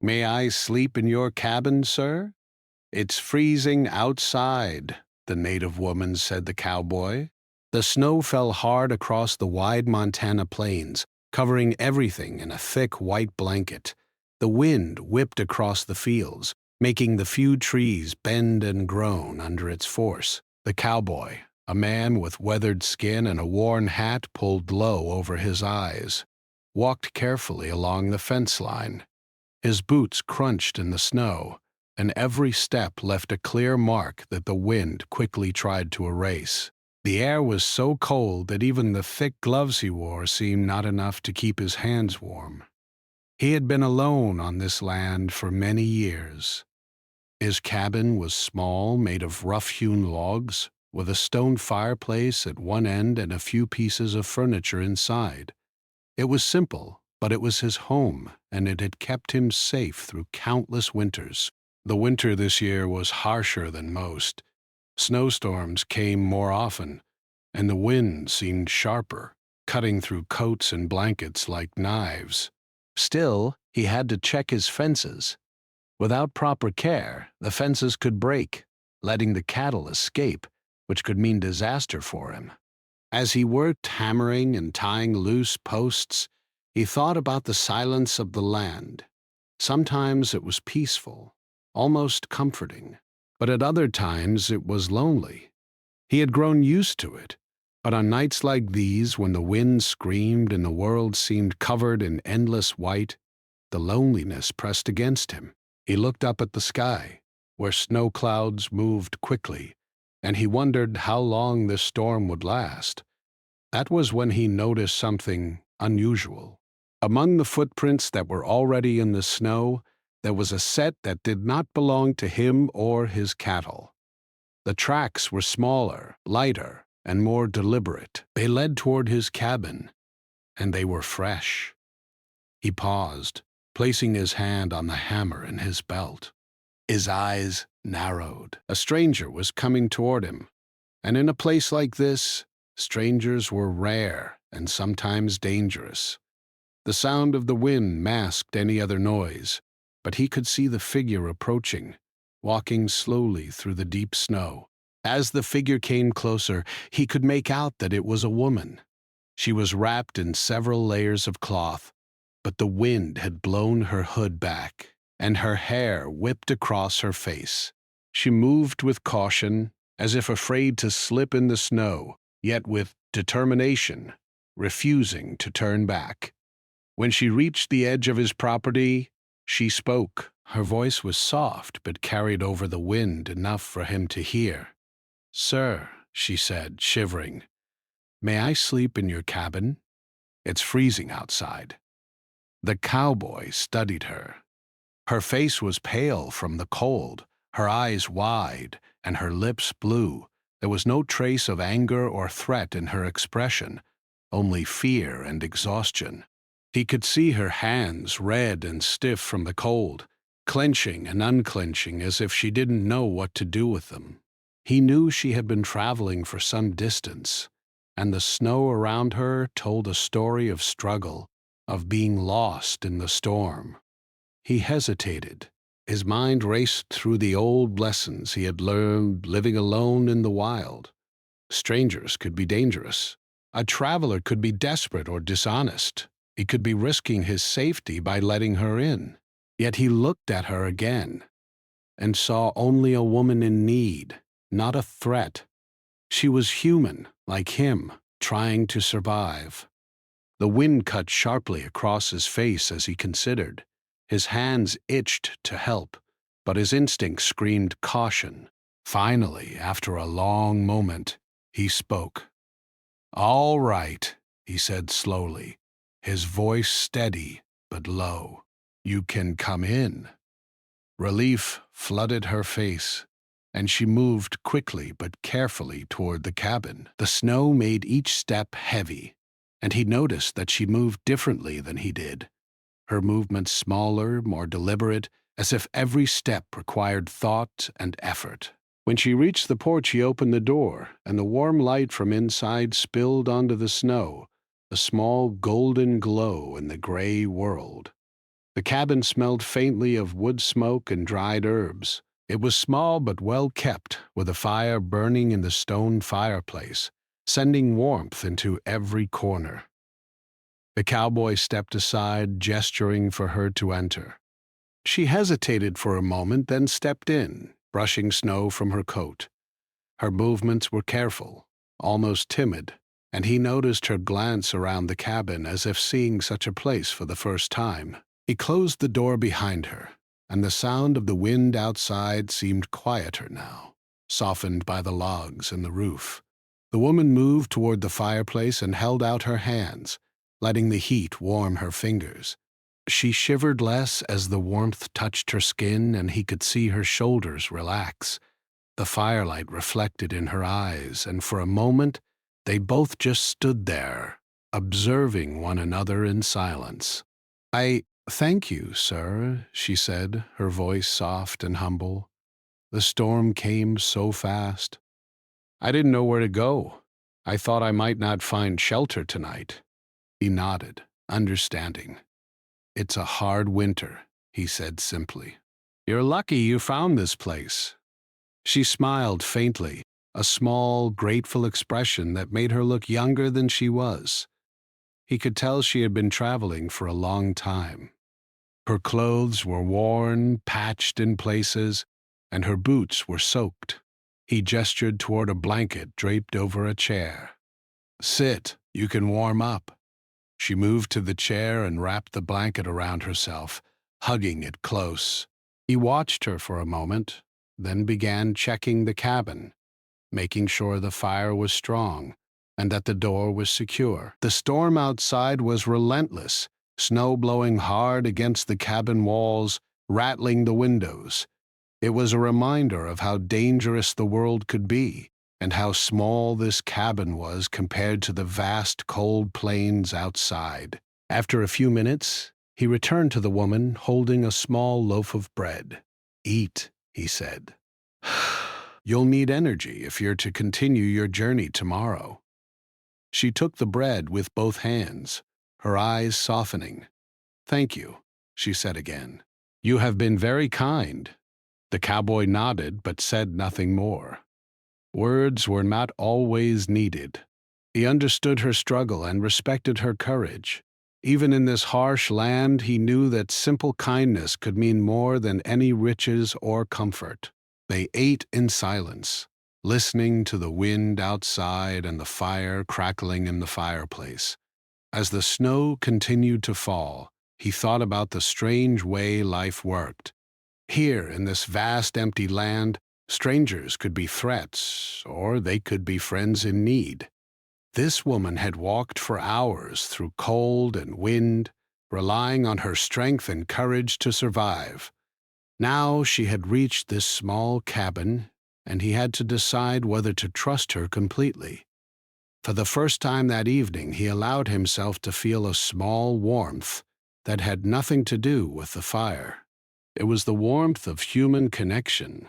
"May I sleep in your cabin, sir? It's freezing outside," the native woman said the cowboy. The snow fell hard across the wide Montana plains, covering everything in a thick white blanket. The wind whipped across the fields, making the few trees bend and groan under its force. The cowboy, a man with weathered skin and a worn hat pulled low over his eyes, walked carefully along the fence line. His boots crunched in the snow, and every step left a clear mark that the wind quickly tried to erase. The air was so cold that even the thick gloves he wore seemed not enough to keep his hands warm. He had been alone on this land for many years. His cabin was small, made of rough-hewn logs, with a stone fireplace at one end and a few pieces of furniture inside. It was simple, but it was his home, and it had kept him safe through countless winters. The winter this year was harsher than most. Snowstorms came more often, and the wind seemed sharper, cutting through coats and blankets like knives. Still, he had to check his fences. Without proper care, the fences could break, letting the cattle escape, which could mean disaster for him. As he worked hammering and tying loose posts, he thought about the silence of the land. Sometimes it was peaceful, almost comforting, but at other times it was lonely. He had grown used to it, but on nights like these, when the wind screamed and the world seemed covered in endless white, the loneliness pressed against him. He looked up at the sky, where snow clouds moved quickly, and he wondered how long this storm would last. That was when he noticed something unusual. Among the footprints that were already in the snow, there was a set that did not belong to him or his cattle. The tracks were smaller, lighter, and more deliberate. They led toward his cabin, and they were fresh. He paused, placing his hand on the hammer in his belt. His eyes narrowed. A stranger was coming toward him, and in a place like this, strangers were rare and sometimes dangerous. The sound of the wind masked any other noise, but he could see the figure approaching, walking slowly through the deep snow. As the figure came closer, he could make out that it was a woman. She was wrapped in several layers of cloth, but the wind had blown her hood back, and her hair whipped across her face. She moved with caution, as if afraid to slip in the snow, yet with determination, refusing to turn back. When she reached the edge of his property, she spoke. Her voice was soft but carried over the wind enough for him to hear. "Sir," she said, shivering, "may I sleep in your cabin? It's freezing outside." The cowboy studied her. Her face was pale from the cold, her eyes wide, and her lips blue. There was no trace of anger or threat in her expression, only fear and exhaustion. He could see her hands, red and stiff from the cold, clenching and unclenching as if she didn't know what to do with them. He knew she had been traveling for some distance, and the snow around her told a story of struggle, of being lost in the storm. He hesitated. His mind raced through the old lessons he had learned living alone in the wild. Strangers could be dangerous. A traveler could be desperate or dishonest. He could be risking his safety by letting her in. Yet he looked at her again and saw only a woman in need, not a threat. She was human, like him, trying to survive. The wind cut sharply across his face as he considered. His hands itched to help, but his instinct screamed caution. Finally, after a long moment, he spoke. "All right," he said slowly, his voice steady but low. "You can come in." Relief flooded her face, and she moved quickly but carefully toward the cabin. The snow made each step heavy, and he noticed that she moved differently than he did. Her movements smaller, more deliberate, as if every step required thought and effort. When she reached the porch, he opened the door, and the warm light from inside spilled onto the snow, a small golden glow in the gray world. The cabin smelled faintly of wood smoke and dried herbs. It was small but well kept, with a fire burning in the stone fireplace, sending warmth into every corner. The cowboy stepped aside, gesturing for her to enter. She hesitated for a moment, then stepped in, brushing snow from her coat. Her movements were careful, almost timid, and he noticed her glance around the cabin as if seeing such a place for the first time. He closed the door behind her, and the sound of the wind outside seemed quieter now, softened by the logs and the roof. The woman moved toward the fireplace and held out her hands, letting the heat warm her fingers. She shivered less as the warmth touched her skin and he could see her shoulders relax. The firelight reflected in her eyes, and for a moment they both just stood there, observing one another in silence. "I thank you, sir," she said, her voice soft and humble. "The storm came so fast. I didn't know where to go. I thought I might not find shelter tonight." He nodded, understanding. "It's a hard winter," he said simply. "You're lucky you found this place." She smiled faintly, a small, grateful expression that made her look younger than she was. He could tell she had been traveling for a long time. Her clothes were worn, patched in places, and her boots were soaked. He gestured toward a blanket draped over a chair. "Sit, you can warm up." She moved to the chair and wrapped the blanket around herself, hugging it close. He watched her for a moment, then began checking the cabin, making sure the fire was strong and that the door was secure. The storm outside was relentless, snow blowing hard against the cabin walls, rattling the windows. It was a reminder of how dangerous the world could be, and how small this cabin was compared to the vast cold plains outside. After a few minutes, he returned to the woman holding a small loaf of bread. "Eat," he said. "You'll need energy if you're to continue your journey tomorrow." She took the bread with both hands, her eyes softening. "Thank you," she said again. "You have been very kind." The cowboy nodded but said nothing more. Words were not always needed. He understood her struggle and respected her courage. Even in this harsh land, he knew that simple kindness could mean more than any riches or comfort. They ate in silence, listening to the wind outside and the fire crackling in the fireplace. As the snow continued to fall, he thought about the strange way life worked. Here, in this vast empty land, strangers could be threats, or they could be friends in need. This woman had walked for hours through cold and wind, relying on her strength and courage to survive. Now she had reached this small cabin, and he had to decide whether to trust her completely. For the first time that evening, he allowed himself to feel a small warmth that had nothing to do with the fire. It was the warmth of human connection,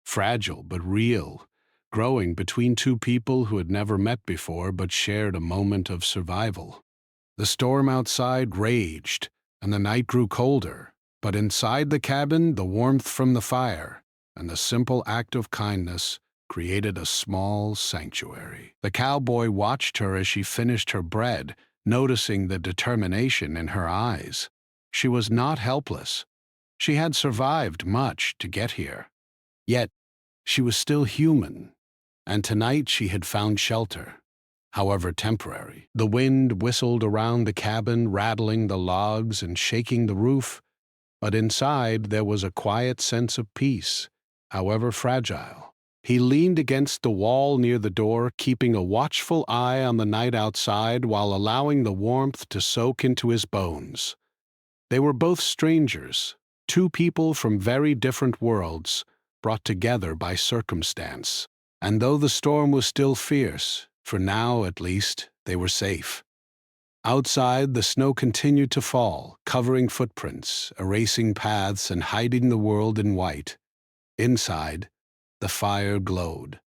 fragile but real, growing between two people who had never met before but shared a moment of survival. The storm outside raged, and the night grew colder, but inside the cabin, the warmth from the fire and the simple act of kindness created a small sanctuary. The cowboy watched her as she finished her bread, noticing the determination in her eyes. She was not helpless. She had survived much to get here. Yet, she was still human, and tonight she had found shelter, however temporary. The wind whistled around the cabin, rattling the logs and shaking the roof, but inside there was a quiet sense of peace, however fragile. He leaned against the wall near the door, keeping a watchful eye on the night outside while allowing the warmth to soak into his bones. They were both strangers, two people from very different worlds, brought together by circumstance. And though the storm was still fierce, for now at least, they were safe. Outside, the snow continued to fall, covering footprints, erasing paths, and hiding the world in white. Inside, the fire glowed,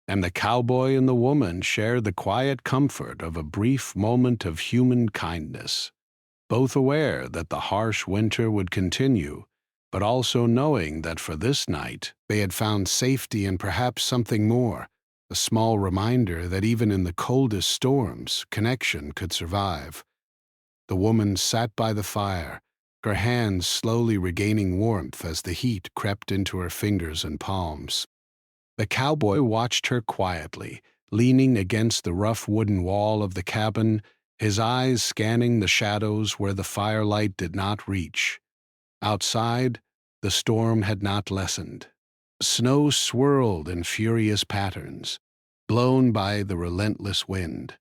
and the cowboy and the woman shared the quiet comfort of a brief moment of human kindness. both aware that the harsh winter would continue, but also knowing that for this night they had found safety and perhaps something more, a small reminder that even in the coldest storms, connection could survive. The woman sat by the fire, her hands slowly regaining warmth as the heat crept into her fingers and palms. The cowboy watched her quietly, leaning against the rough wooden wall of the cabin, his eyes scanning the shadows where the firelight did not reach. Outside, the storm had not lessened. Snow swirled in furious patterns, blown by the relentless wind.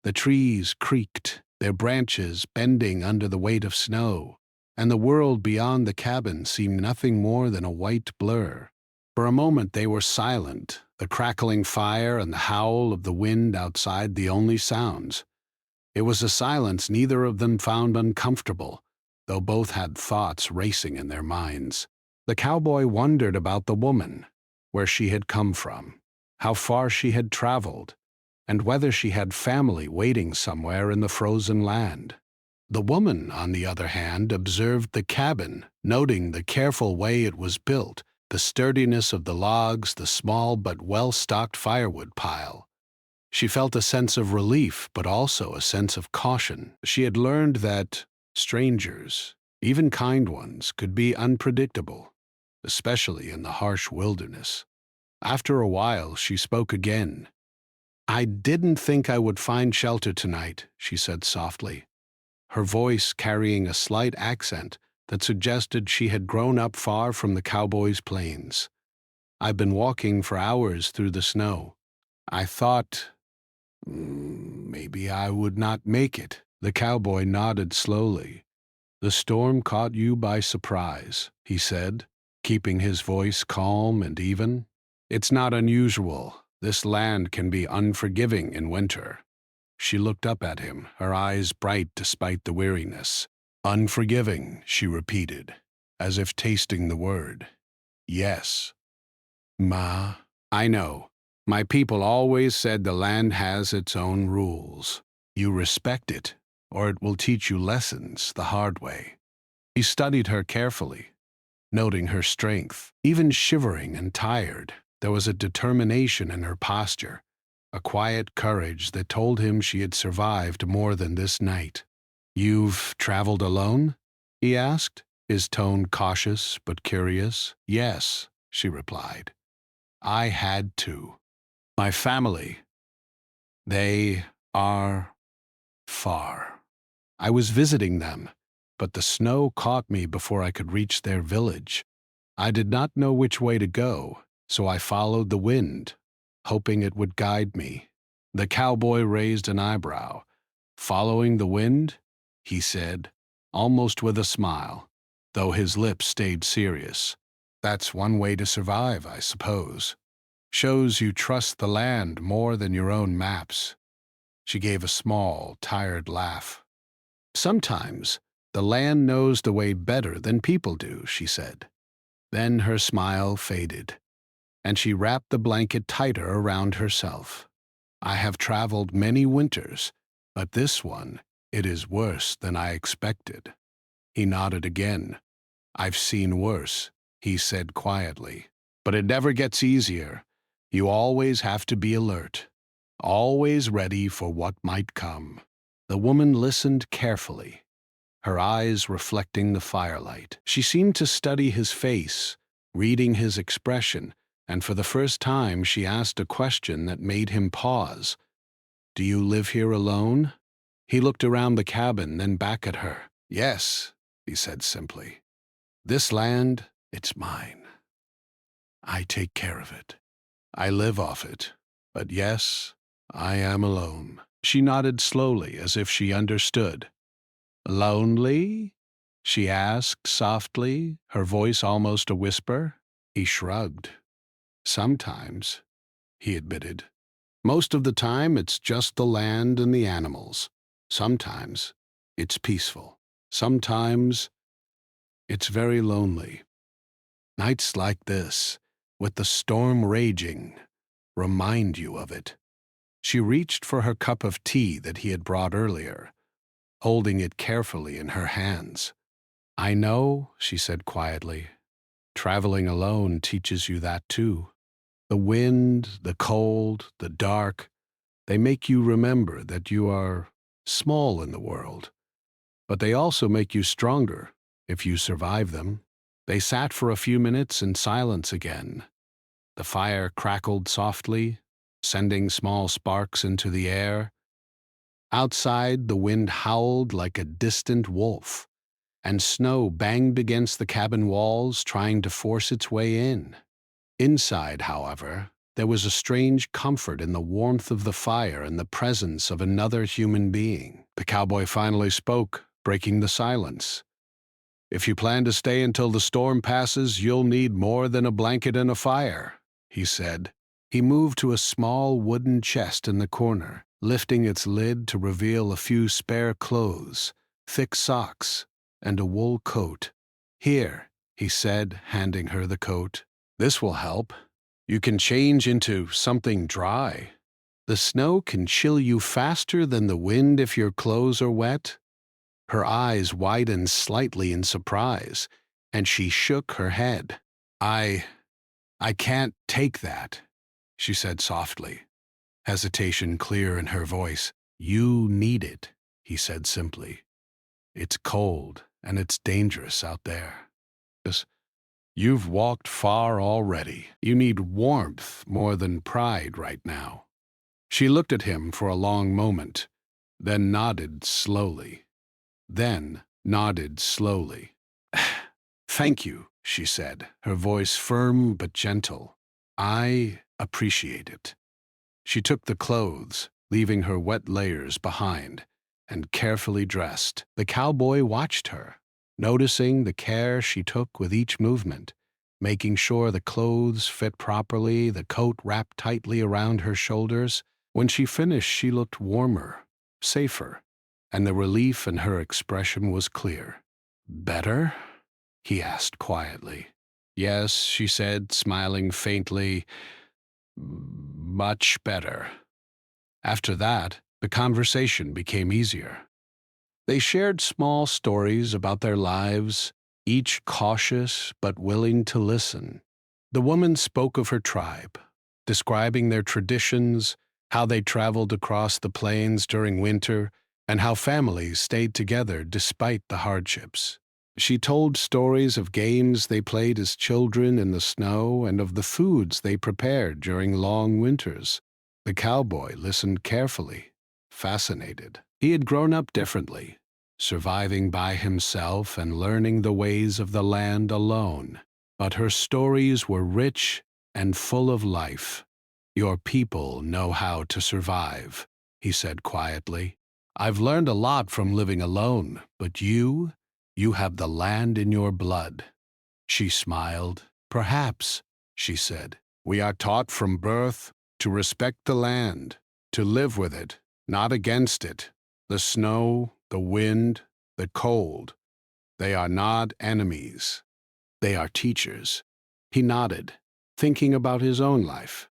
The trees creaked, their branches bending under the weight of snow, and the world beyond the cabin seemed nothing more than a white blur. For a moment they were silent, the crackling fire and the howl of the wind outside the only sounds. It was a silence neither of them found uncomfortable, though both had thoughts racing in their minds. The cowboy wondered about the woman, where she had come from, how far she had traveled, and whether she had family waiting somewhere in the frozen land. The woman, on the other hand, observed the cabin, noting the careful way it was built, the sturdiness of the logs, the small but well-stocked firewood pile. She felt a sense of relief, but also a sense of caution. She had learned that strangers, even kind ones, could be unpredictable, especially in the harsh wilderness. After a while, she spoke again. "I didn't think I would find shelter tonight," she said softly, her voice carrying a slight accent that suggested she had grown up far from the cowboys' plains. "I've been walking for hours through the snow. I thought maybe I would not make it." The cowboy nodded slowly. "The storm caught you by surprise," he said, keeping his voice calm and even. "It's not unusual. This land can be unforgiving in winter." She looked up at him, her eyes bright despite the weariness. "Unforgiving," she repeated, as if tasting the word. "Yes. Ma, I know. My people always said the land has its own rules. You respect it, or it will teach you lessons the hard way." He studied her carefully, noting her strength. Even shivering and tired, there was a determination in her posture, a quiet courage that told him she had survived more than this night. "You've traveled alone?" he asked, his tone cautious but curious. "Yes," she replied. "I had to. My family, they are far. I was visiting them, but the snow caught me before I could reach their village. I did not know which way to go, so I followed the wind, hoping it would guide me." The cowboy raised an eyebrow. "Following the wind?" he said, almost with a smile, though his lips stayed serious. "That's one way to survive, I suppose. Shows you trust the land more than your own maps." She gave a small, tired laugh. "Sometimes the land knows the way better than people do," she said. Then her smile faded, and she wrapped the blanket tighter around herself. "I have traveled many winters, but this one, it is worse than I expected." He nodded again. "I've seen worse," he said quietly. "But it never gets easier. You always have to be alert, always ready for what might come." The woman listened carefully, her eyes reflecting the firelight. She seemed to study his face, reading his expression, and for the first time she asked a question that made him pause. "Do you live here alone?" He looked around the cabin, then back at her. "Yes," he said simply. "This land, it's mine. I take care of it. I live off it. But yes, I am alone." She nodded slowly, as if she understood. "Lonely?" she asked softly, her voice almost a whisper. He shrugged. "Sometimes," he admitted. "Most of the time it's just the land and the animals. Sometimes it's peaceful. Sometimes it's very lonely. Nights like this, with the storm raging, remind you of it." She reached for her cup of tea that he had brought earlier. holding it carefully in her hands. "I know," she said quietly. "Traveling alone teaches you that too. The wind, the cold, the dark, they make you remember that you are small in the world. But they also make you stronger if you survive them." They sat for a few minutes in silence again. The fire crackled softly, sending small sparks into the air. Outside, the wind howled like a distant wolf, and snow banged against the cabin walls, trying to force its way in. Inside, however, there was a strange comfort in the warmth of the fire and the presence of another human being. The cowboy finally spoke, breaking the silence. "If you plan to stay until the storm passes, you'll need more than a blanket and a fire," he said. He moved to a small wooden chest in the corner, lifting its lid to reveal a few spare clothes, thick socks, and a wool coat. "Here," he said, handing her the coat. "This will help. You can change into something dry. The snow can chill you faster than the wind if your clothes are wet." Her eyes widened slightly in surprise, and she shook her head. I can't take that," she said softly, hesitation clear in her voice. "You need it," he said simply. "It's cold, and it's dangerous out there. You've walked far already. You need warmth more than pride right now." She looked at him for a long moment, then nodded slowly. "Thank you," she said, her voice firm but gentle. "I appreciate it." She took the clothes, leaving her wet layers behind, and carefully dressed. The cowboy watched her, noticing the care she took with each movement, making sure the clothes fit properly, the coat wrapped tightly around her shoulders. When she finished, she looked warmer, safer, and the relief in her expression was clear. "Better?" he asked quietly. "Yes," she said, smiling faintly. "Much better." After that, the conversation became easier. They shared small stories about their lives, each cautious but willing to listen. The woman spoke of her tribe, describing their traditions, how they traveled across the plains during winter, and how families stayed together despite the hardships. She told stories of games they played as children in the snow and of the foods they prepared during long winters. The cowboy listened carefully, fascinated. He had grown up differently, surviving by himself and learning the ways of the land alone. But her stories were rich and full of life. "Your people know how to survive," he said quietly. "I've learned a lot from living alone, but you have the land in your blood." She smiled. "Perhaps," she said. "We are taught from birth to respect the land, to live with it, not against it. The snow, the wind, the cold, they are not enemies. They are teachers." He nodded, thinking about his own life.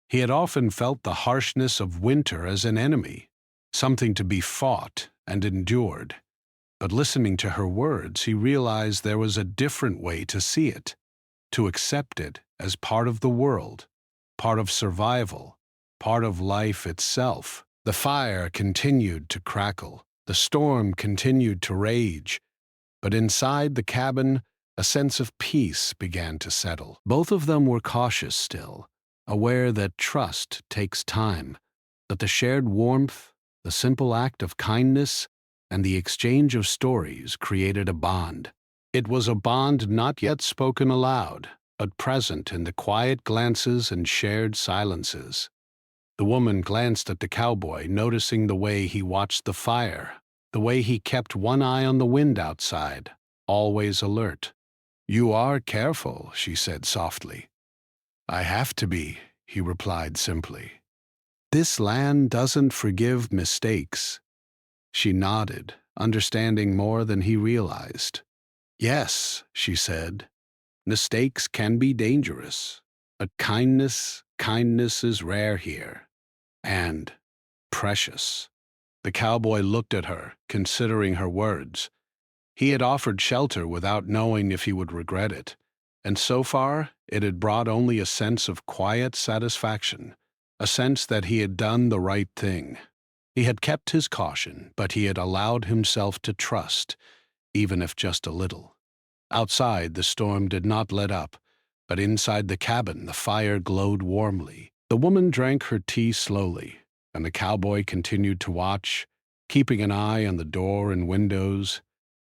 He had often felt the harshness of winter as an enemy, something to be fought and endured. But listening to her words, he realized there was a different way to see it, to accept it as part of the world, part of survival, part of life itself. The fire continued to crackle, the storm continued to rage, but inside the cabin, a sense of peace began to settle. Both of them were cautious still, aware that trust takes time, that the shared warmth, the simple act of kindness, and the exchange of stories created a bond. It was a bond not yet spoken aloud, but present in the quiet glances and shared silences. The woman glanced at the cowboy, noticing the way he watched the fire, the way he kept one eye on the wind outside, always alert. "You are careful," she said softly. "I have to be," he replied simply. "This land doesn't forgive mistakes." She nodded, understanding more than he realized. "Yes," she said, "mistakes can be dangerous, but kindness is rare here, and precious." The cowboy looked at her, considering her words. He had offered shelter without knowing if he would regret it, and so far it had brought only a sense of quiet satisfaction, a sense that he had done the right thing. He had kept his caution, but he had allowed himself to trust, even if just a little. Outside, the storm did not let up, but inside the cabin, the fire glowed warmly. The woman drank her tea slowly, and the cowboy continued to watch, keeping an eye on the door and windows.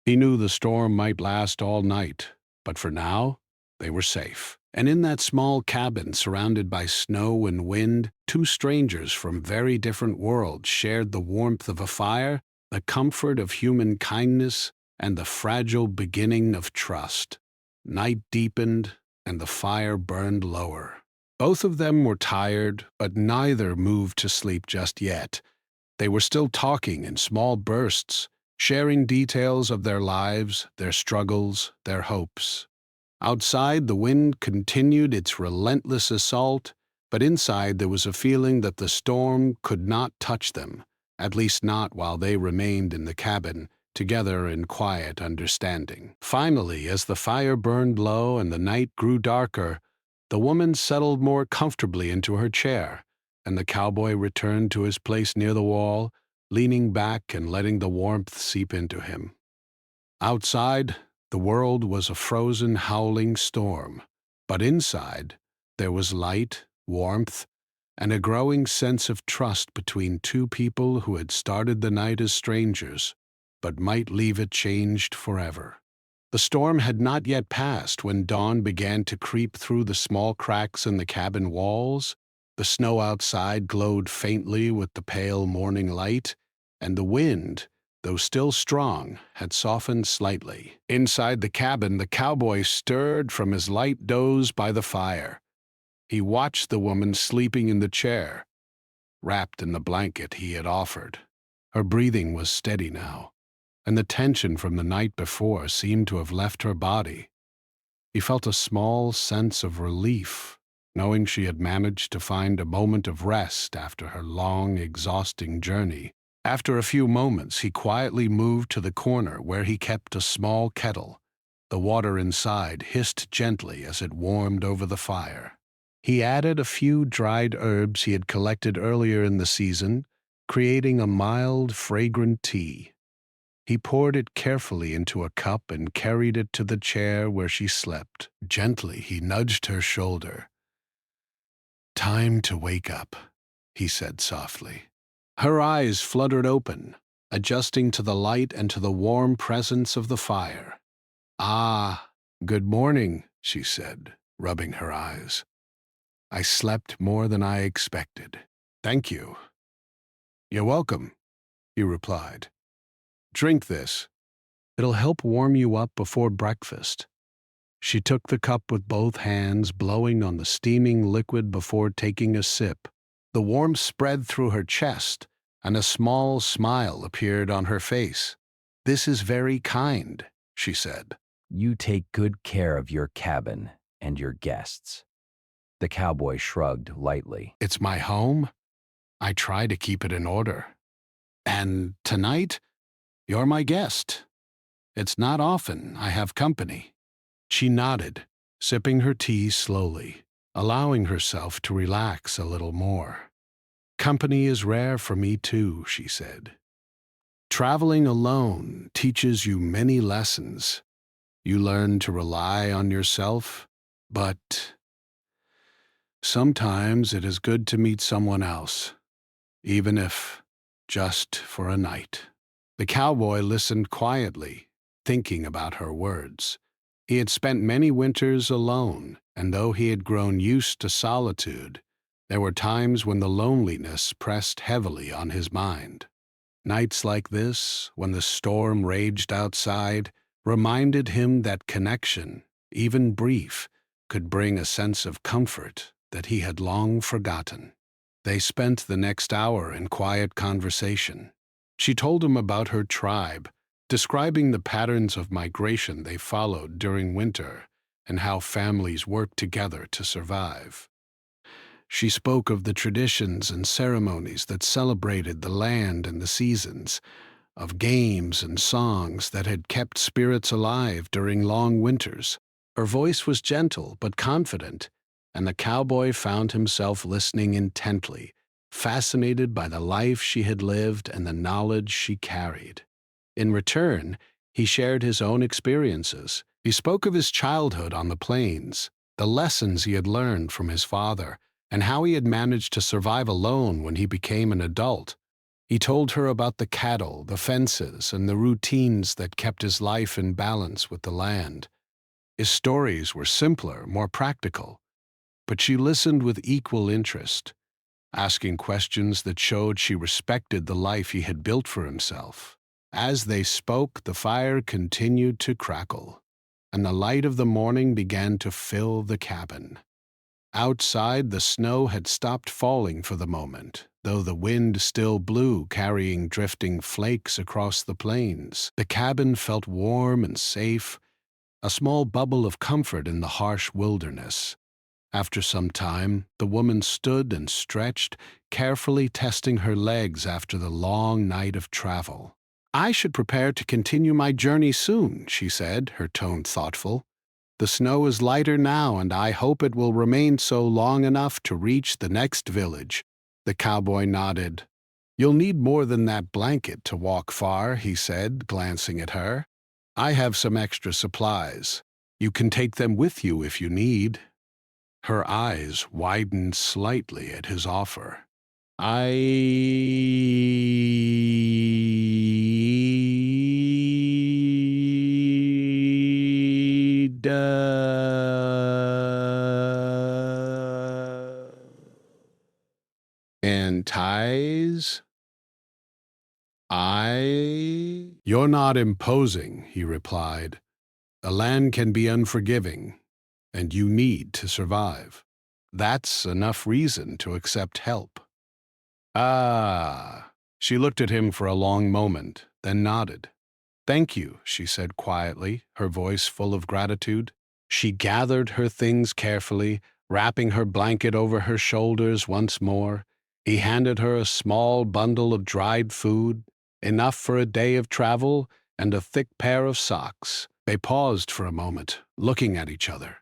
He knew the storm might last all night, but for now, they were safe. And in that small cabin surrounded by snow and wind, two strangers from very different worlds shared the warmth of a fire, the comfort of human kindness, and the fragile beginning of trust. Night deepened, and the fire burned lower. Both of them were tired, but neither moved to sleep just yet. They were still talking in small bursts, sharing details of their lives, their struggles, their hopes. Outside, the wind continued its relentless assault, but inside there was a feeling that the storm could not touch them, at least not while they remained in the cabin, together in quiet understanding. Finally, as the fire burned low and the night grew darker, the woman settled more comfortably into her chair, and the cowboy returned to his place near the wall, leaning back and letting the warmth seep into him. Outside, the world was a frozen, howling storm, but inside, there was light, warmth, and a growing sense of trust between two people who had started the night as strangers, but might leave it changed forever. The storm had not yet passed when dawn began to creep through the small cracks in the cabin walls. The snow outside glowed faintly with the pale morning light, and the wind, though still strong, had softened slightly. Inside the cabin, the cowboy stirred from his light doze by the fire. He watched the woman sleeping in the chair, wrapped in the blanket he had offered. Her breathing was steady now, and the tension from the night before seemed to have left her body. He felt a small sense of relief, knowing she had managed to find a moment of rest after her long, exhausting journey. After a few moments, he quietly moved to the corner where he kept a small kettle. The water inside hissed gently as it warmed over the fire. He added a few dried herbs he had collected earlier in the season, creating a mild, fragrant tea. He poured it carefully into a cup and carried it to the chair where she slept. Gently, he nudged her shoulder. "Time to wake up," he said softly. Her eyes fluttered open, adjusting to the light and to the warm presence of the fire. "Ah, good morning," she said, rubbing her eyes. "I slept more than I expected." "Thank you." "You're welcome," he replied. "Drink this. It'll help warm you up before breakfast." She took the cup with both hands, blowing on the steaming liquid before taking a sip. The warmth spread through her chest, and a small smile appeared on her face. "This is very kind," she said. "You take good care of your cabin and your guests." The cowboy shrugged lightly. "It's my home. I try to keep it in order. And tonight, you're my guest. It's not often I have company." She nodded, sipping her tea slowly, allowing herself to relax a little more. "Company is rare for me too," she said. "Traveling alone teaches you many lessons. You learn to rely on yourself, but sometimes it is good to meet someone else, even if just for a night." The cowboy listened quietly, thinking about her words. He had spent many winters alone, and though he had grown used to solitude, there were times when the loneliness pressed heavily on his mind. Nights like this, when the storm raged outside, reminded him that connection, even brief, could bring a sense of comfort that he had long forgotten. They spent the next hour in quiet conversation. She told him about her tribe, describing the patterns of migration they followed during winter and how families worked together to survive. She spoke of the traditions and ceremonies that celebrated the land and the seasons, of games and songs that had kept spirits alive during long winters. Her voice was gentle but confident, and the cowboy found himself listening intently, fascinated by the life she had lived and the knowledge she carried. In return, he shared his own experiences. He spoke of his childhood on the plains, the lessons he had learned from his father, and how he had managed to survive alone when he became an adult. He told her about the cattle, the fences, and the routines that kept his life in balance with the land. His stories were simpler, more practical, but she listened with equal interest, asking questions that showed she respected the life he had built for himself. As they spoke, the fire continued to crackle, and the light of the morning began to fill the cabin. Outside, the snow had stopped falling for the moment, though the wind still blew, carrying drifting flakes across the plains. The cabin felt warm and safe, a small bubble of comfort in the harsh wilderness. After some time, the woman stood and stretched, carefully testing her legs after the long night of travel. "I should prepare to continue my journey soon," she said, her tone thoughtful. "The snow is lighter now, and I hope it will remain so long enough to reach the next village." The cowboy nodded. "You'll need more than that blanket to walk far," he said, glancing at her. "I have some extra supplies. You can take them with you if you need." Her eyes widened slightly at his offer. "I and ties? You're not imposing," he replied. "The land can be unforgiving, and you need to survive. That's enough reason to accept help." "Ah." She looked at him for a long moment, then nodded. "Thank you," she said quietly, her voice full of gratitude. She gathered her things carefully, wrapping her blanket over her shoulders once more. He handed her a small bundle of dried food, enough for a day of travel, and a thick pair of socks. They paused for a moment, looking at each other.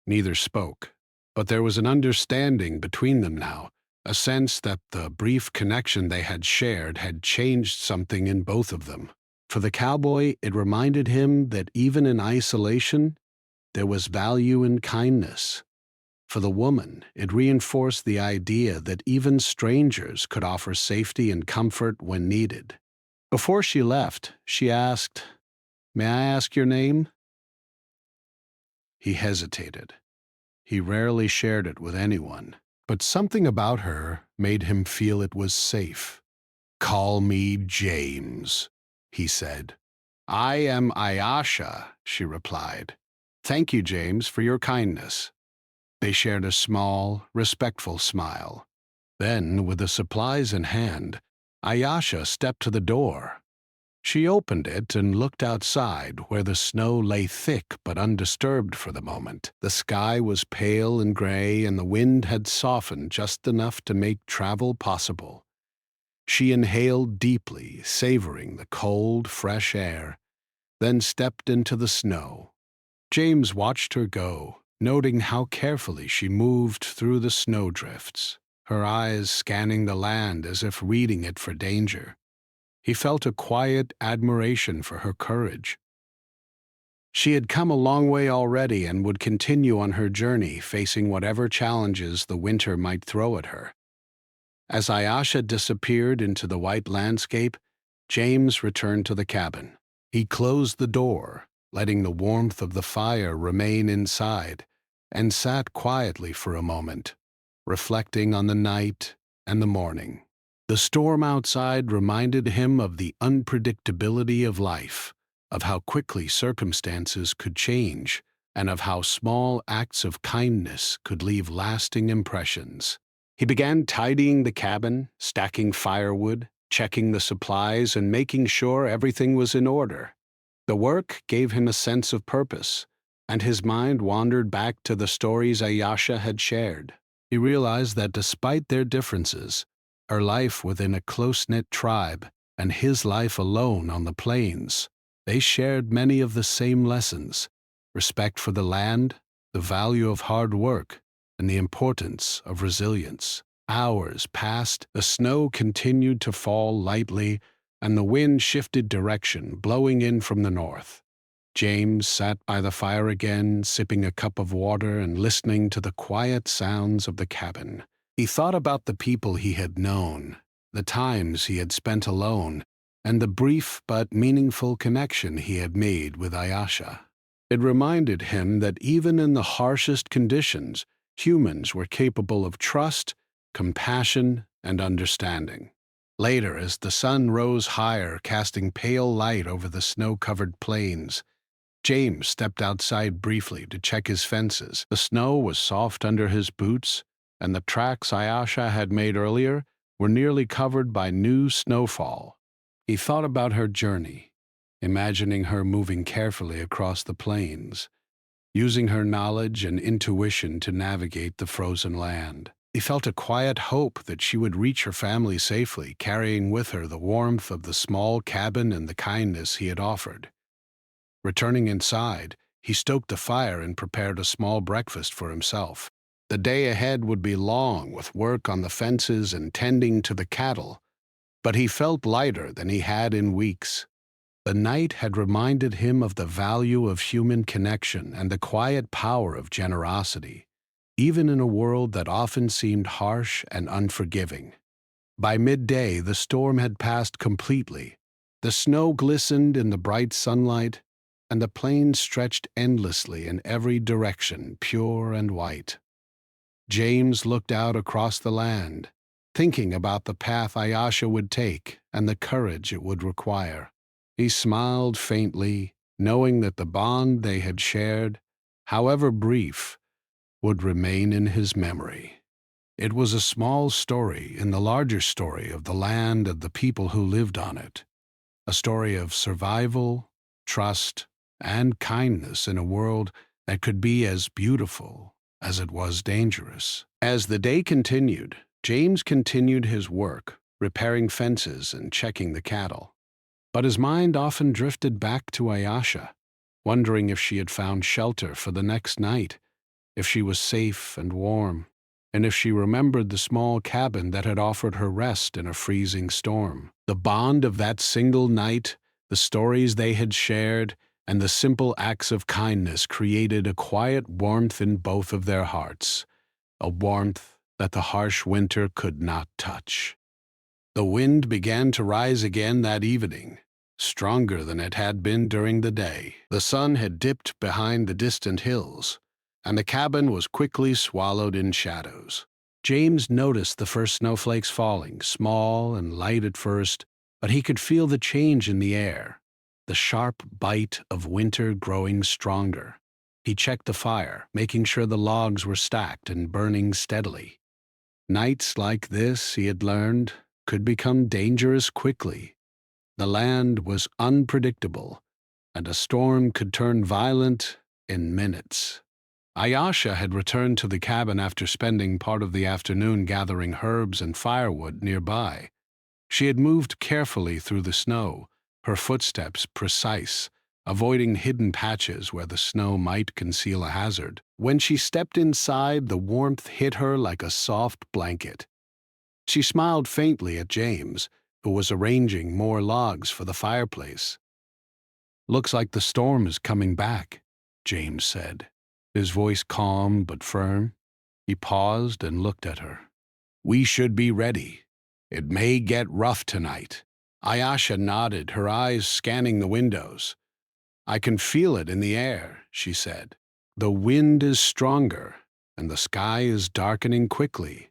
Neither spoke, but there was an understanding between them now, a sense that the brief connection they had shared had changed something in both of them. For the cowboy, it reminded him that even in isolation, there was value in kindness. For the woman, it reinforced the idea that even strangers could offer safety and comfort when needed. Before she left, she asked, "May I ask your name?" He hesitated. He rarely shared it with anyone, but something about her made him feel it was safe. "Call me James," he said. "I am Ayasha," she replied. "Thank you, James, for your kindness." They shared a small, respectful smile. Then, with the supplies in hand, Ayasha stepped to the door. She opened it and looked outside, where the snow lay thick but undisturbed for the moment. The sky was pale and gray, and the wind had softened just enough to make travel possible. She inhaled deeply, savoring the cold, fresh air, then stepped into the snow. James watched her go, noting how carefully she moved through the snowdrifts, her eyes scanning the land as if reading it for danger. He felt a quiet admiration for her courage. She had come a long way already and would continue on her journey, facing whatever challenges the winter might throw at her. As Ayasha disappeared into the white landscape, James returned to the cabin. He closed the door, letting the warmth of the fire remain inside, and sat quietly for a moment, reflecting on the night and the morning. The storm outside reminded him of the unpredictability of life, of how quickly circumstances could change, and of how small acts of kindness could leave lasting impressions. He began tidying the cabin, stacking firewood, checking the supplies, and making sure everything was in order. The work gave him a sense of purpose, and his mind wandered back to the stories Ayasha had shared. He realized that despite their differences, her life within a close-knit tribe and his life alone on the plains, they shared many of the same lessons: respect for the land, the value of hard work, and the importance of resilience. Hours passed, the snow continued to fall lightly, and the wind shifted direction, blowing in from the north. James sat by the fire again, sipping a cup of water and listening to the quiet sounds of the cabin. He thought about the people he had known, the times he had spent alone, and the brief but meaningful connection he had made with Ayasha. It reminded him that even in the harshest conditions, humans were capable of trust, compassion, and understanding. Later, as the sun rose higher, casting pale light over the snow-covered plains, James stepped outside briefly to check his fences. The snow was soft under his boots, and the tracks Ayasha had made earlier were nearly covered by new snowfall. He thought about her journey, imagining her moving carefully across the plains, using her knowledge and intuition to navigate the frozen land. He felt a quiet hope that she would reach her family safely, carrying with her the warmth of the small cabin and the kindness he had offered. Returning inside, he stoked the fire and prepared a small breakfast for himself. The day ahead would be long, with work on the fences and tending to the cattle, but he felt lighter than he had in weeks. The night had reminded him of the value of human connection and the quiet power of generosity, even in a world that often seemed harsh and unforgiving. By midday, the storm had passed completely. The snow glistened in the bright sunlight, and the plains stretched endlessly in every direction, pure and white. James looked out across the land, thinking about the path Ayasha would take and the courage it would require. He smiled faintly, knowing that the bond they had shared, however brief, would remain in his memory. It was a small story in the larger story of the land and the people who lived on it, a story of survival, trust, and kindness in a world that could be as beautiful as it was dangerous. As the day continued, James continued his work, repairing fences and checking the cattle. But his mind often drifted back to Ayasha, wondering if she had found shelter for the next night, if she was safe and warm, and if she remembered the small cabin that had offered her rest in a freezing storm. The bond of that single night, the stories they had shared, and the simple acts of kindness created a quiet warmth in both of their hearts, a warmth that the harsh winter could not touch. The wind began to rise again that evening, stronger than it had been during the day. The sun had dipped behind the distant hills, and the cabin was quickly swallowed in shadows. James noticed the first snowflakes falling, small and light at first, but he could feel the change in the air, the sharp bite of winter growing stronger. He checked the fire, making sure the logs were stacked and burning steadily. Nights like this, he had learned, could become dangerous quickly. The land was unpredictable, and a storm could turn violent in minutes. Ayasha had returned to the cabin after spending part of the afternoon gathering herbs and firewood nearby. She had moved carefully through the snow, her footsteps precise, avoiding hidden patches where the snow might conceal a hazard. When she stepped inside, the warmth hit her like a soft blanket. She smiled faintly at James, who was arranging more logs for the fireplace. "Looks like the storm is coming back," James said, his voice calm but firm. He paused and looked at her. "We should be ready. It may get rough tonight." Ayasha nodded, her eyes scanning the windows. "I can feel it in the air," she said. "The wind is stronger, and the sky is darkening quickly."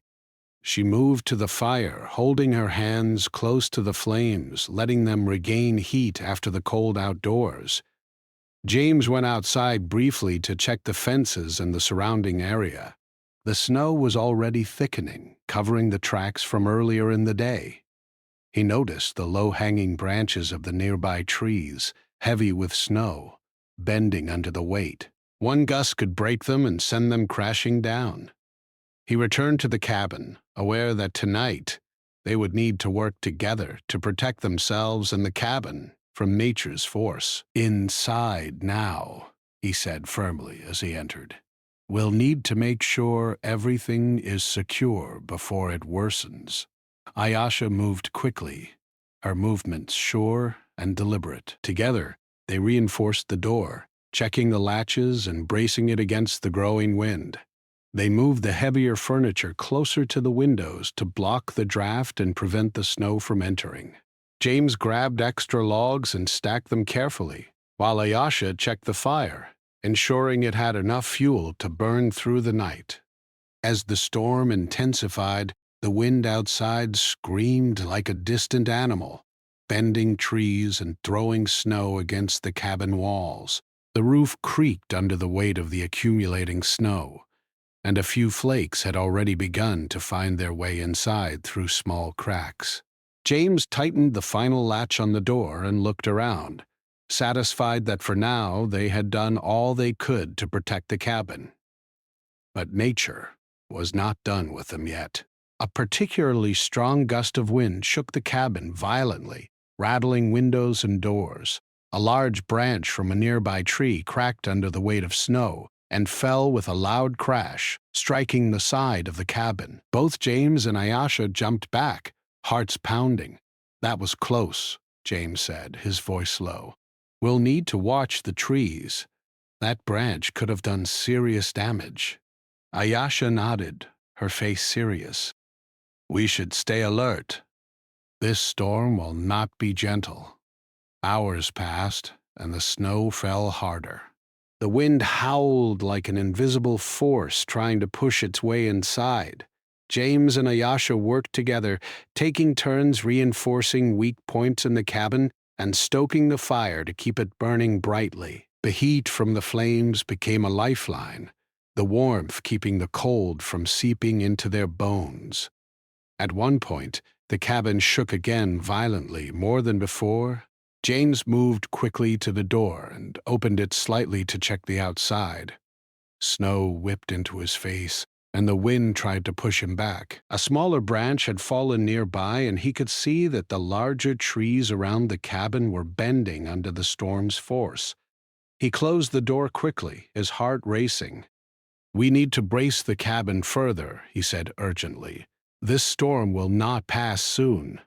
She moved to the fire, holding her hands close to the flames, letting them regain heat after the cold outdoors. James went outside briefly to check the fences and the surrounding area. The snow was already thickening, covering the tracks from earlier in the day. He noticed the low-hanging branches of the nearby trees, heavy with snow, bending under the weight. One gust could break them and send them crashing down. He returned to the cabin, aware that tonight they would need to work together to protect themselves and the cabin from nature's force. "Inside now," he said firmly as he entered. "We'll need to make sure everything is secure before it worsens." Ayasha moved quickly, her movements sure and deliberate. Together, they reinforced the door, checking the latches and bracing it against the growing wind. They moved the heavier furniture closer to the windows to block the draft and prevent the snow from entering. James grabbed extra logs and stacked them carefully, while Ayasha checked the fire, ensuring it had enough fuel to burn through the night. As the storm intensified, the wind outside screamed like a distant animal, bending trees and throwing snow against the cabin walls. The roof creaked under the weight of the accumulating snow, and a few flakes had already begun to find their way inside through small cracks. James tightened the final latch on the door and looked around, satisfied that for now they had done all they could to protect the cabin. But nature was not done with them yet. A particularly strong gust of wind shook the cabin violently, rattling windows and doors. A large branch from a nearby tree cracked under the weight of snow and fell with a loud crash, striking the side of the cabin. Both James and Ayasha jumped back, hearts pounding. "That was close," James said, his voice low. "We'll need to watch the trees. That branch could have done serious damage." Ayasha nodded, her face serious. "We should stay alert. This storm will not be gentle." Hours passed, and the snow fell harder. The wind howled like an invisible force trying to push its way inside. James and Ayasha worked together, taking turns reinforcing weak points in the cabin and stoking the fire to keep it burning brightly. The heat from the flames became a lifeline, the warmth keeping the cold from seeping into their bones. At one point, the cabin shook again violently, more than before. James moved quickly to the door and opened it slightly to check the outside. Snow whipped into his face, and the wind tried to push him back. A smaller branch had fallen nearby, and he could see that the larger trees around the cabin were bending under the storm's force. He closed the door quickly, his heart racing. "We need to brace the cabin further," he said urgently. "This storm will not pass soon."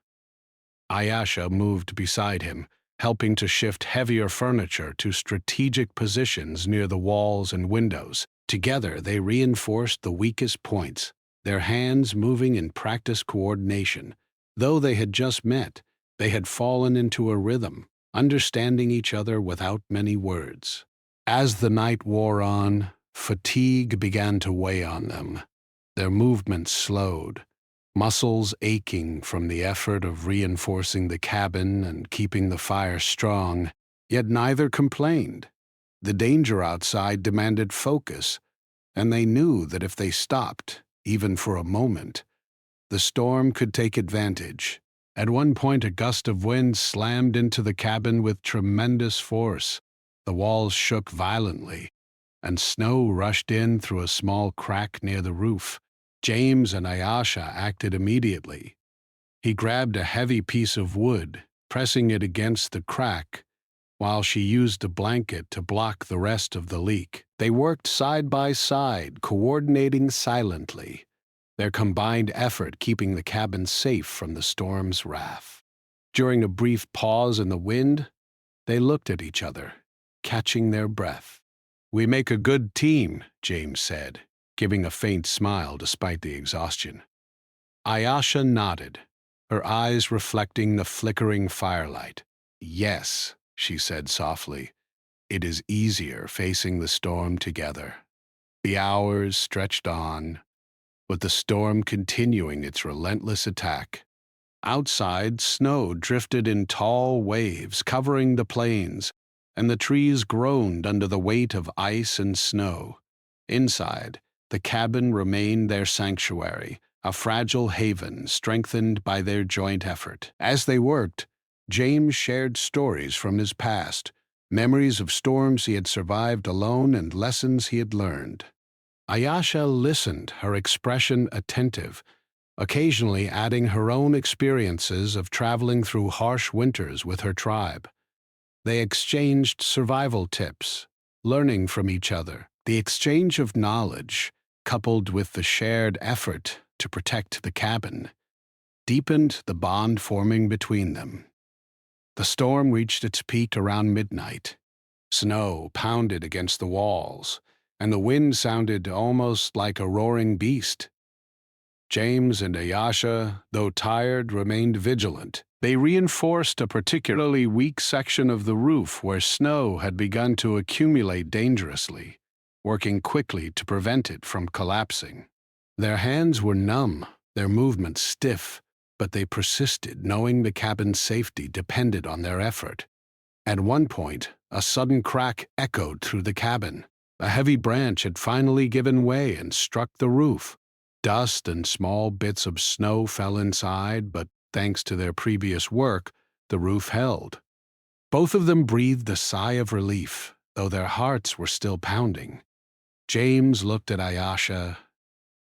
Ayasha moved beside him, helping to shift heavier furniture to strategic positions near the walls and windows. Together, they reinforced the weakest points, their hands moving in practiced coordination. Though they had just met, they had fallen into a rhythm, understanding each other without many words. As the night wore on, fatigue began to weigh on them. Their movements slowed, muscles aching from the effort of reinforcing the cabin and keeping the fire strong, yet neither complained. The danger outside demanded focus, and they knew that if they stopped, even for a moment, the storm could take advantage. At one point, a gust of wind slammed into the cabin with tremendous force. The walls shook violently, and snow rushed in through a small crack near the roof. James and Ayasha acted immediately. He grabbed a heavy piece of wood, pressing it against the crack, while she used a blanket to block the rest of the leak. They worked side by side, coordinating silently, their combined effort keeping the cabin safe from the storm's wrath. During a brief pause in the wind, they looked at each other, catching their breath. "We make a good team," James said, giving a faint smile despite the exhaustion. Ayasha nodded, her eyes reflecting the flickering firelight. "Yes," she said softly, "it is easier facing the storm together." The hours stretched on, with the storm continuing its relentless attack. Outside, snow drifted in tall waves covering the plains, and the trees groaned under the weight of ice and snow. Inside, the cabin remained their sanctuary, a fragile haven strengthened by their joint effort. As they worked, James shared stories from his past, memories of storms he had survived alone and lessons he had learned. Ayasha listened, her expression attentive, occasionally adding her own experiences of traveling through harsh winters with her tribe. They exchanged survival tips, learning from each other. The exchange of knowledge, coupled with the shared effort to protect the cabin, deepened the bond forming between them. The storm reached its peak around midnight. Snow pounded against the walls, and the wind sounded almost like a roaring beast. James and Ayasha, though tired, remained vigilant. They reinforced a particularly weak section of the roof where snow had begun to accumulate dangerously, working quickly to prevent it from collapsing. Their hands were numb, their movements stiff, but they persisted, knowing the cabin's safety depended on their effort. At one point, a sudden crack echoed through the cabin. A heavy branch had finally given way and struck the roof. Dust and small bits of snow fell inside, but thanks to their previous work, the roof held. Both of them breathed a sigh of relief, though their hearts were still pounding. James looked at Ayasha,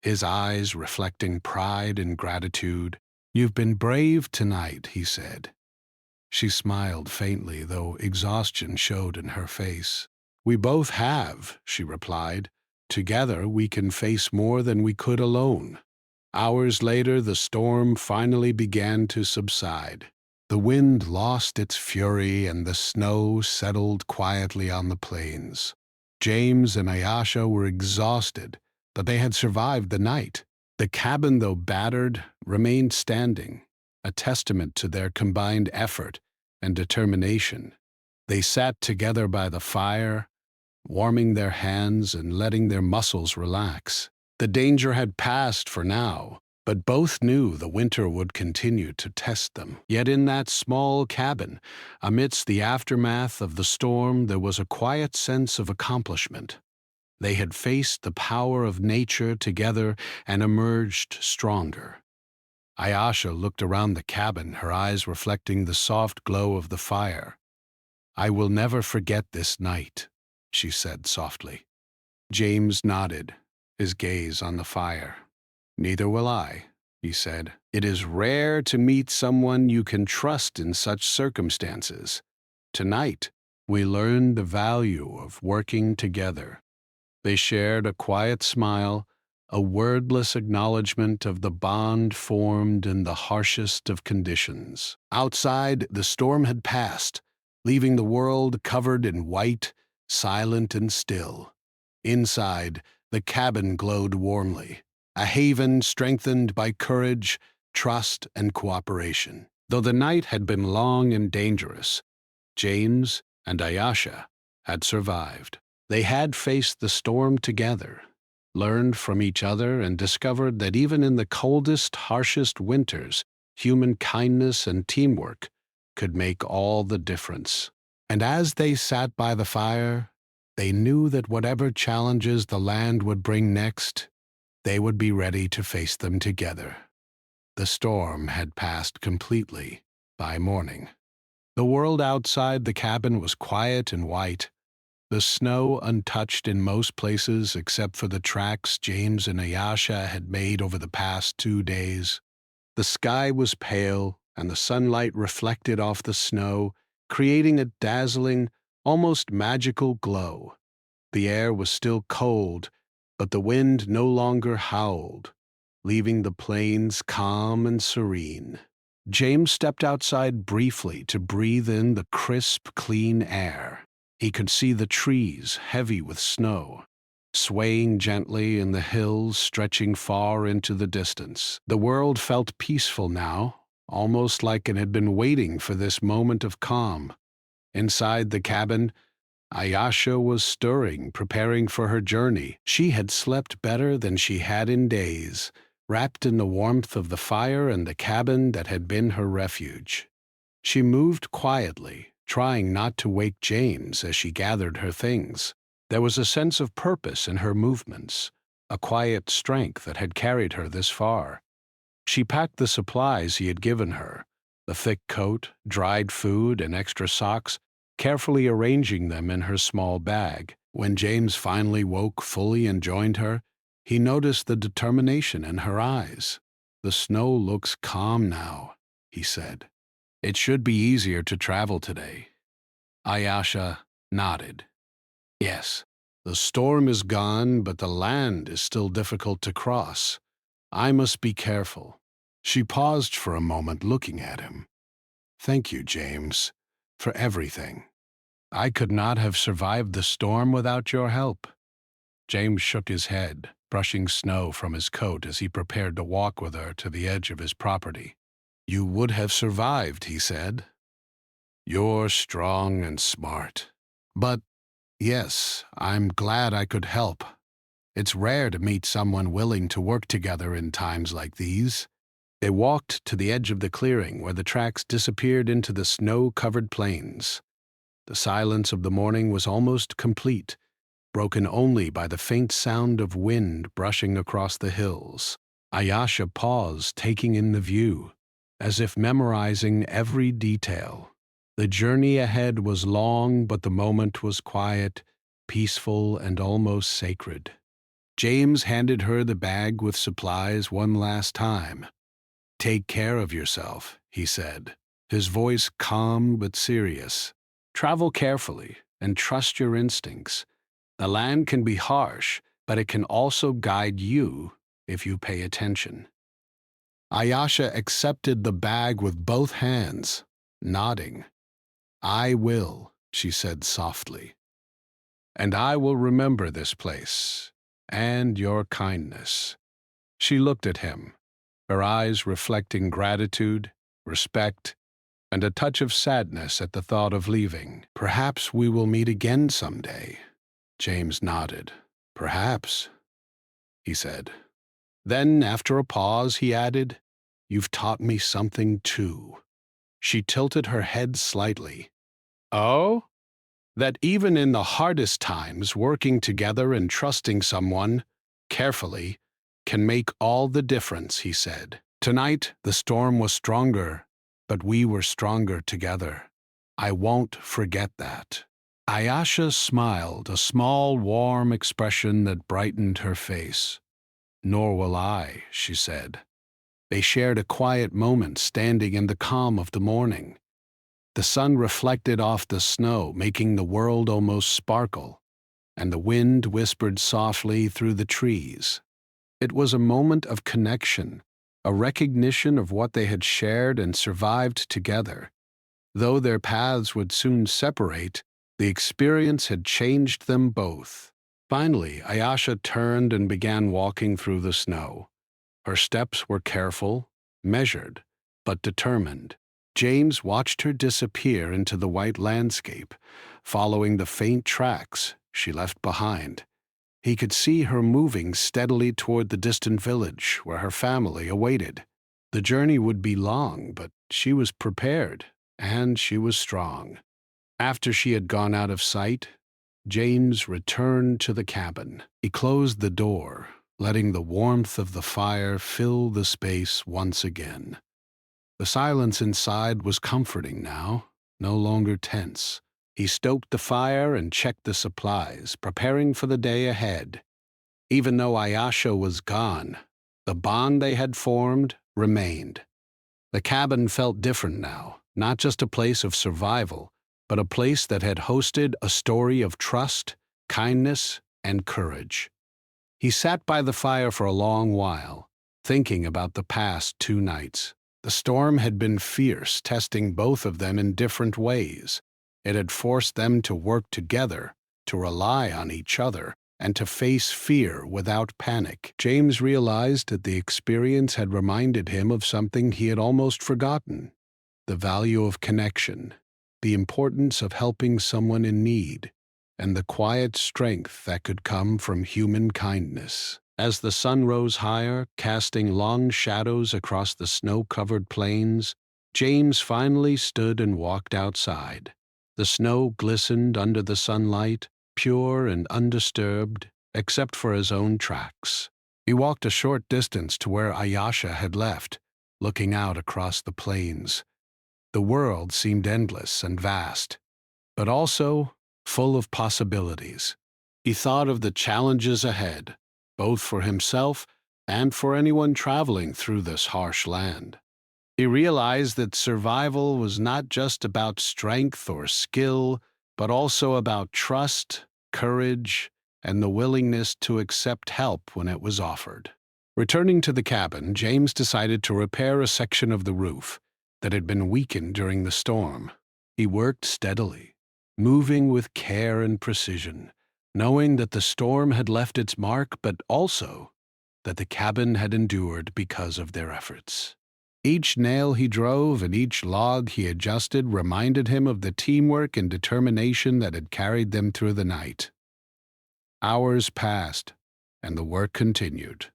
his eyes reflecting pride and gratitude. "You've been brave tonight," he said. She smiled faintly, though exhaustion showed in her face. "We both have," she replied. "Together we can face more than we could alone." Hours later, the storm finally began to subside. The wind lost its fury and the snow settled quietly on the plains. James and Ayasha were exhausted, but they had survived the night. The cabin, though battered, remained standing, a testament to their combined effort and determination. They sat together by the fire, warming their hands and letting their muscles relax. The danger had passed for now, but both knew the winter would continue to test them. Yet in that small cabin, amidst the aftermath of the storm, there was a quiet sense of accomplishment. They had faced the power of nature together and emerged stronger. Ayasha looked around the cabin, her eyes reflecting the soft glow of the fire. "I will never forget this night," she said softly. James nodded, his gaze on the fire. "Neither will I," he said. "It is rare to meet someone you can trust in such circumstances. Tonight, we learned the value of working together." They shared a quiet smile, a wordless acknowledgement of the bond formed in the harshest of conditions. Outside, the storm had passed, leaving the world covered in white, silent and still. Inside, the cabin glowed warmly, a haven strengthened by courage, trust, and cooperation. Though the night had been long and dangerous, James and Ayasha had survived. They had faced the storm together, learned from each other, and discovered that even in the coldest, harshest winters, human kindness and teamwork could make all the difference. And as they sat by the fire, they knew that whatever challenges the land would bring next, they would be ready to face them together. The storm had passed completely by morning. The world outside the cabin was quiet and white, the snow untouched in most places except for the tracks James and Ayasha had made over the past 2 days. The sky was pale, and the sunlight reflected off the snow, creating a dazzling, almost magical glow. The air was still cold, but the wind no longer howled, leaving the plains calm and serene. James stepped outside briefly to breathe in the crisp, clean air. He could see the trees, heavy with snow, swaying gently in the hills stretching far into the distance. The world felt peaceful now, almost like it had been waiting for this moment of calm. Inside the cabin, Ayasha was stirring, preparing for her journey. She had slept better than she had in days, wrapped in the warmth of the fire and the cabin that had been her refuge. She moved quietly, trying not to wake James as she gathered her things. There was a sense of purpose in her movements, a quiet strength that had carried her this far. She packed the supplies he had given her, the thick coat, dried food, and extra socks, carefully arranging them in her small bag. When James finally woke fully and joined her, He noticed the determination in her eyes. "The snow looks calm now," he said. "It should be easier to travel today." Ayasha nodded. "Yes, the storm is gone, but the land is still difficult to cross. I must be careful." She paused for a moment, looking at him. "Thank you, James, for everything. I could not have survived the storm without your help." James shook his head, brushing snow from his coat as he prepared to walk with her to the edge of his property. "You would have survived," he said. "You're strong and smart. But, yes, I'm glad I could help. It's rare to meet someone willing to work together in times like these." They walked to the edge of the clearing where the tracks disappeared into the snow-covered plains. The silence of the morning was almost complete, broken only by the faint sound of wind brushing across the hills. Ayasha paused, taking in the view, as if memorizing every detail. The journey ahead was long, but the moment was quiet, peaceful, and almost sacred. James handed her the bag with supplies one last time. "Take care of yourself," he said, his voice calm but serious. "Travel carefully and trust your instincts. The land can be harsh, but it can also guide you if you pay attention." Ayasha accepted the bag with both hands, nodding. "I will," she said softly. "And I will remember this place and your kindness." She looked at him, her eyes reflecting gratitude, respect, and a touch of sadness at the thought of leaving. "Perhaps we will meet again someday." James nodded. "Perhaps," he said. Then, after a pause, he added, "You've taught me something too." She tilted her head slightly. "Oh? That even in the hardest times, working together and trusting someone, carefully, can make all the difference," he said. "Tonight, the storm was stronger, but we were stronger together. I won't forget that." Ayasha smiled, a small, warm expression that brightened her face. "Nor will I," she said. They shared a quiet moment, standing in the calm of the morning. The sun reflected off the snow, making the world almost sparkle, and the wind whispered softly through the trees. It was a moment of connection, a recognition of what they had shared and survived together. Though their paths would soon separate, the experience had changed them both. Finally, Ayasha turned and began walking through the snow. Her steps were careful, measured, but determined. James watched her disappear into the white landscape, following the faint tracks she left behind. He could see her moving steadily toward the distant village where her family awaited. The journey would be long, but she was prepared, and she was strong. After she had gone out of sight, James returned to the cabin. He closed the door, letting the warmth of the fire fill the space once again. The silence inside was comforting now, no longer tense. He stoked the fire and checked the supplies, preparing for the day ahead. Even though Ayasha was gone, the bond they had formed remained. The cabin felt different now, not just a place of survival, but a place that had hosted a story of trust, kindness, and courage. He sat by the fire for a long while, thinking about the past 2 nights. The storm had been fierce, testing both of them in different ways. It had forced them to work together, to rely on each other, and to face fear without panic. James realized that the experience had reminded him of something he had almost forgotten: the value of connection, the importance of helping someone in need, and the quiet strength that could come from human kindness. As the sun rose higher, casting long shadows across the snow-covered plains, James finally stood and walked outside. The snow glistened under the sunlight, pure and undisturbed, except for his own tracks. He walked a short distance to where Ayasha had left, looking out across the plains. The world seemed endless and vast, but also full of possibilities. He thought of the challenges ahead, both for himself and for anyone traveling through this harsh land. He realized that survival was not just about strength or skill, but also about trust, courage, and the willingness to accept help when it was offered. Returning to the cabin, James decided to repair a section of the roof that had been weakened during the storm. He worked steadily, moving with care and precision, knowing that the storm had left its mark, but also that the cabin had endured because of their efforts. Each nail he drove and each log he adjusted reminded him of the teamwork and determination that had carried them through the night. Hours passed, and the work continued.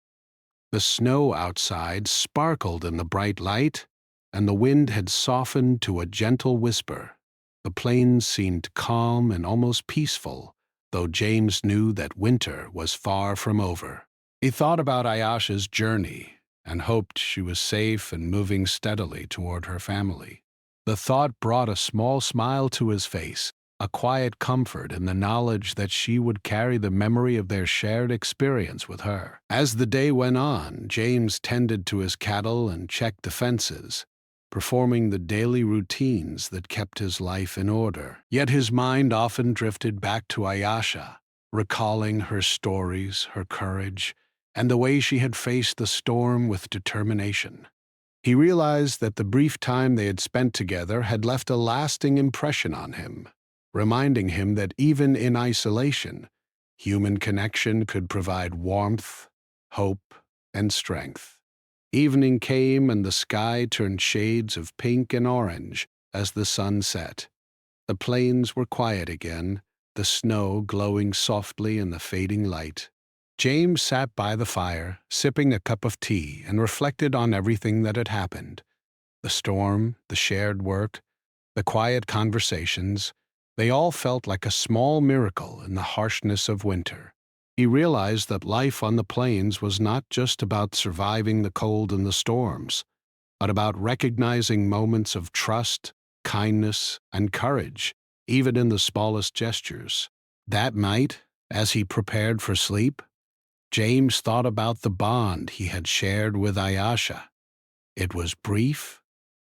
The snow outside sparkled in the bright light, and the wind had softened to a gentle whisper. The plains seemed calm and almost peaceful, though James knew that winter was far from over. He thought about Ayesha's journey and hoped she was safe and moving steadily toward her family. The thought brought a small smile to his face, a quiet comfort in the knowledge that she would carry the memory of their shared experience with her. As the day went on, James tended to his cattle and checked the fences, performing the daily routines that kept his life in order. Yet his mind often drifted back to Ayesha, recalling her stories, her courage, and the way she had faced the storm with determination. He realized that the brief time they had spent together had left a lasting impression on him, reminding him that even in isolation, human connection could provide warmth, hope, and strength. Evening came and the sky turned shades of pink and orange as the sun set. The plains were quiet again, the snow glowing softly in the fading light. James sat by the fire, sipping a cup of tea, and reflected on everything that had happened. The storm, the shared work, the quiet conversations, they all felt like a small miracle in the harshness of winter. He realized that life on the plains was not just about surviving the cold and the storms, but about recognizing moments of trust, kindness, and courage, even in the smallest gestures. That night, as he prepared for sleep, James thought about the bond he had shared with Ayesha. It was brief,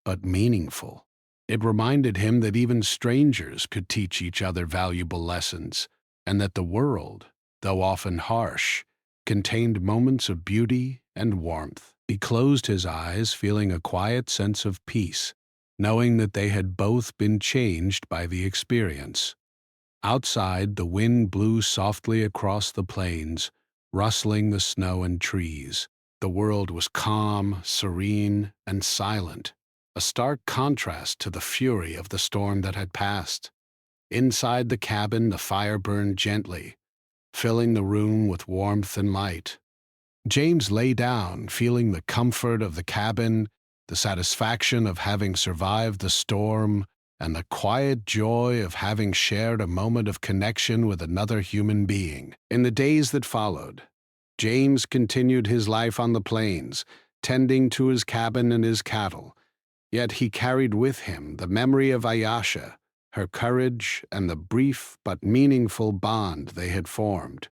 but meaningful. It reminded him that even strangers could teach each other valuable lessons, and that the world, though often harsh, contained moments of beauty and warmth. He closed his eyes, feeling a quiet sense of peace, knowing that they had both been changed by the experience. Outside, the wind blew softly across the plains, rustling the snow and trees. The world was calm, serene, and silent, a stark contrast to the fury of the storm that had passed. Inside the cabin, the fire burned gently, filling the room with warmth and light. James lay down, feeling the comfort of the cabin, the satisfaction of having survived the storm, and the quiet joy of having shared a moment of connection with another human being. In the days that followed, James continued his life on the plains, tending to his cabin and his cattle. Yet he carried with him the memory of Ayesha, her courage, and the brief but meaningful bond they had formed.